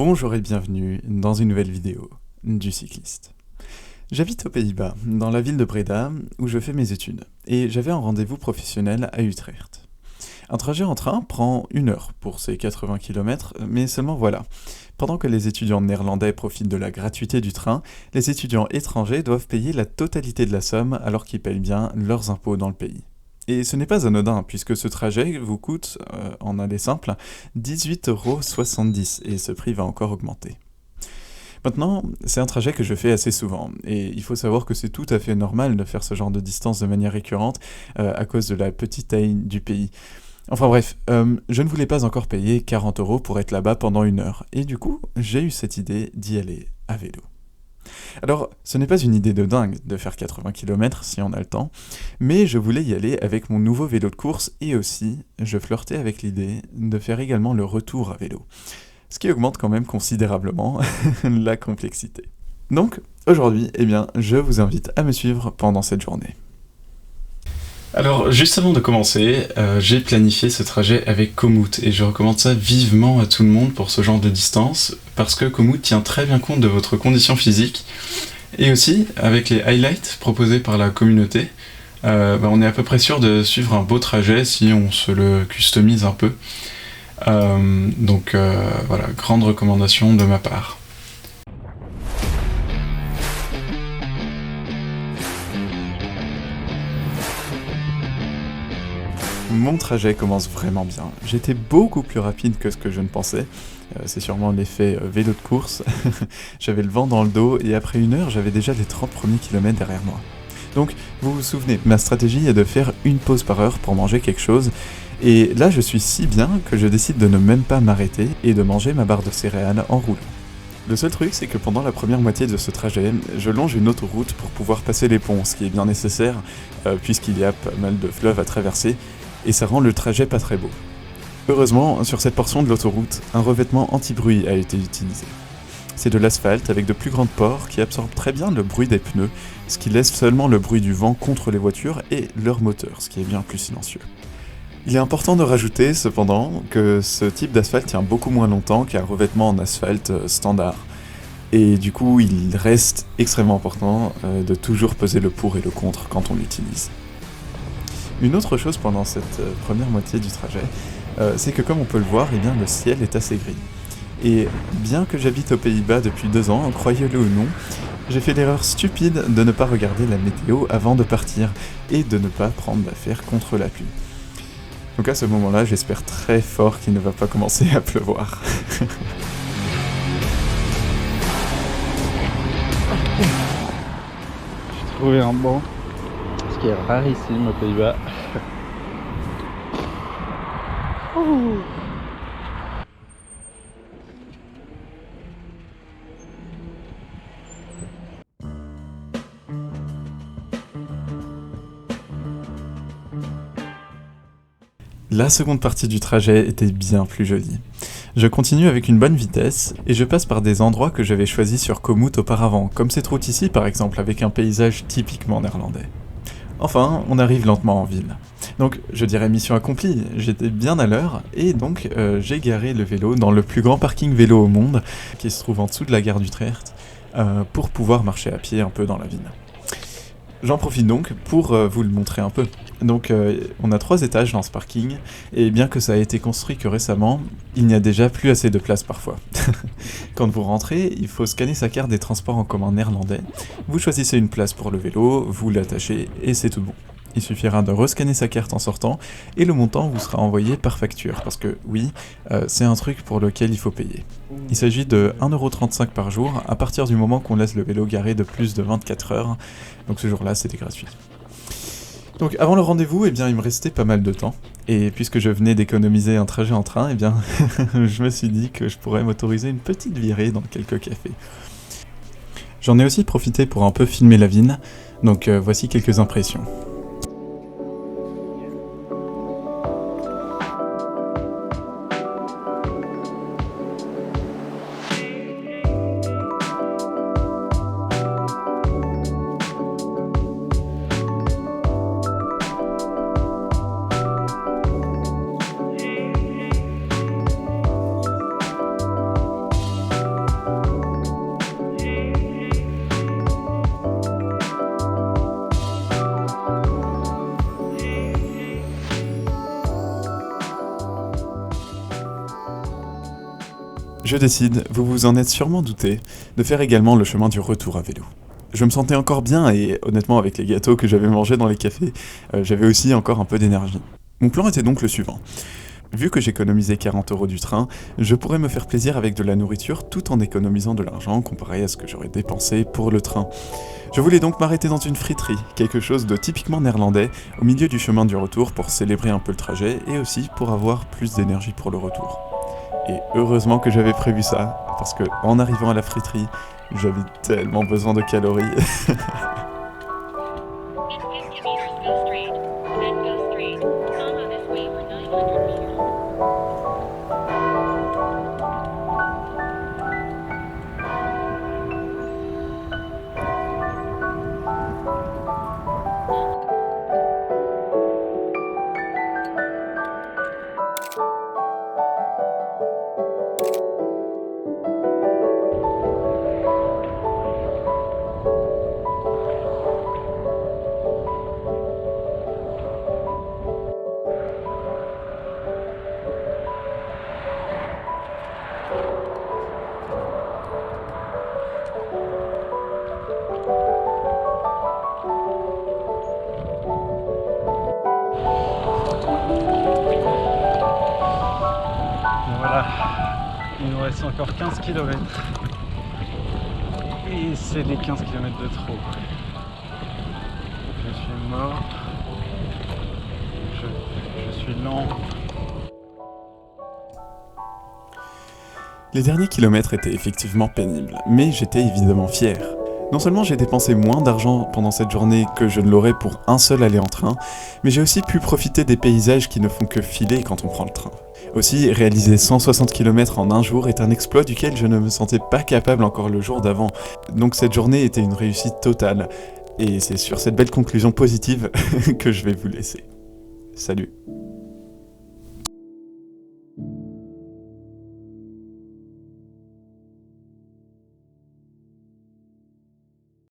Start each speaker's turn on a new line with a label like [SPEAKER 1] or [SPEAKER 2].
[SPEAKER 1] Bonjour et bienvenue dans une nouvelle vidéo du cycliste. J'habite aux Pays-Bas, dans la ville de Breda, où je fais mes études, et j'avais un rendez-vous professionnel à Utrecht. Un trajet en train prend 1 heure pour ces 80 km, mais seulement voilà. Pendant que les étudiants néerlandais profitent de la gratuité du train, les étudiants étrangers doivent payer la totalité de la somme alors qu'ils payent bien leurs impôts dans le pays. Et ce n'est pas anodin, puisque ce trajet vous coûte, en aller simple, 18,70 € et ce prix va encore augmenter. Maintenant, c'est un trajet que je fais assez souvent, et il faut savoir que c'est tout à fait normal de faire ce genre de distance de manière récurrente à cause de la petite taille du pays. Enfin bref, je ne voulais pas encore payer 40 € pour être là-bas pendant 1 heure, et du coup, j'ai eu cette idée d'y aller à vélo. Alors, ce n'est pas une idée de dingue de faire 80 km si on a le temps, mais je voulais y aller avec mon nouveau vélo de course et aussi, je flirtais avec l'idée de faire également le retour à vélo. Ce qui augmente quand même considérablement la complexité. Donc, aujourd'hui, je vous invite à me suivre pendant cette journée. Alors, juste avant de commencer, j'ai planifié ce trajet avec Komoot et je recommande ça vivement à tout le monde pour ce genre de distance parce que Komoot tient très bien compte de votre condition physique et aussi avec les highlights proposés par la communauté, on est à peu près sûr de suivre un beau trajet si on se le customise un peu. Voilà, grande recommandation de ma part. Mon trajet commence vraiment bien. J'étais beaucoup plus rapide que ce que je ne pensais. C'est sûrement l'effet vélo de course. J'avais le vent dans le dos et après 1 heure, j'avais déjà les 30 premiers kilomètres derrière moi. Donc, vous vous souvenez, ma stratégie est de faire une pause par heure pour manger quelque chose. Et là, je suis si bien que je décide de ne même pas m'arrêter et de manger ma barre de céréales en roulant. Le seul truc, c'est que pendant la première moitié de ce trajet, je longe une autoroute pour pouvoir passer les ponts, ce qui est bien nécessaire, puisqu'il y a pas mal de fleuves à traverser, et ça rend le trajet pas très beau. Heureusement, sur cette portion de l'autoroute, un revêtement anti-bruit a été utilisé. C'est de l'asphalte avec de plus grandes pores qui absorbent très bien le bruit des pneus, ce qui laisse seulement le bruit du vent contre les voitures et leur moteur, ce qui est bien plus silencieux. Il est important de rajouter, cependant, que ce type d'asphalte tient beaucoup moins longtemps qu'un revêtement en asphalte standard. Et du coup, il reste extrêmement important de toujours peser le pour et le contre quand on l'utilise. Une autre chose pendant cette première moitié du trajet, c'est que comme on peut le voir, le ciel est assez gris. Et bien que j'habite aux Pays-Bas depuis 2 ans, croyez-le ou non, j'ai fait l'erreur stupide de ne pas regarder la météo avant de partir et de ne pas prendre l'affaire contre la pluie. Donc à ce moment-là, j'espère très fort qu'il ne va pas commencer à pleuvoir.
[SPEAKER 2] J'ai trouvé un banc, ce qui est rarissime aux Pays-Bas.
[SPEAKER 1] La seconde partie du trajet était bien plus jolie. Je continue avec une bonne vitesse et je passe par des endroits que j'avais choisis sur Komoot auparavant, comme cette route ici par exemple, avec un paysage typiquement néerlandais. Enfin, on arrive lentement en ville. Donc je dirais mission accomplie, j'étais bien à l'heure et donc j'ai garé le vélo dans le plus grand parking vélo au monde, qui se trouve en dessous de la gare d'Utrecht, pour pouvoir marcher à pied un peu dans la ville. J'en profite donc pour vous le montrer un peu. Donc on a 3 étages dans ce parking, et bien que ça a été construit que récemment, il n'y a déjà plus assez de place parfois. Quand vous rentrez, il faut scanner sa carte des transports en commun néerlandais, vous choisissez une place pour le vélo, vous l'attachez, et c'est tout bon. Il suffira de rescanner sa carte en sortant, et le montant vous sera envoyé par facture, parce que oui, c'est un truc pour lequel il faut payer. Il s'agit de 1,35 € par jour, à partir du moment qu'on laisse le vélo garé de plus de 24 heures, donc ce jour-là c'était gratuit. Donc avant le rendez-vous, il me restait pas mal de temps, et puisque je venais d'économiser un trajet en train, je me suis dit que je pourrais m'autoriser une petite virée dans quelques cafés. J'en ai aussi profité pour un peu filmer la ville, donc voici quelques impressions. Je décide, vous vous en êtes sûrement douté, de faire également le chemin du retour à vélo. Je me sentais encore bien et honnêtement avec les gâteaux que j'avais mangés dans les cafés, j'avais aussi encore un peu d'énergie. Mon plan était donc le suivant. Vu que j'économisais 40 € du train, je pourrais me faire plaisir avec de la nourriture tout en économisant de l'argent comparé à ce que j'aurais dépensé pour le train. Je voulais donc m'arrêter dans une friterie, quelque chose de typiquement néerlandais, au milieu du chemin du retour pour célébrer un peu le trajet et aussi pour avoir plus d'énergie pour le retour. Et heureusement que j'avais prévu ça, parce que en arrivant à la friterie, j'avais tellement besoin de calories.
[SPEAKER 3] In 50 meters, go straight. Then go straight. Comma this way for 900 meters.
[SPEAKER 2] Voilà, il nous reste encore 15 km. Et c'est les 15 km de trop. Je suis mort. Je suis lent.
[SPEAKER 1] Les derniers kilomètres étaient effectivement pénibles, mais j'étais évidemment fier. Non seulement j'ai dépensé moins d'argent pendant cette journée que je ne l'aurais pour un seul aller en train, mais j'ai aussi pu profiter des paysages qui ne font que filer quand on prend le train. Aussi, réaliser 160 km en un jour est un exploit duquel je ne me sentais pas capable encore le jour d'avant, donc cette journée était une réussite totale. Et c'est sur cette belle conclusion positive que je vais vous laisser. Salut.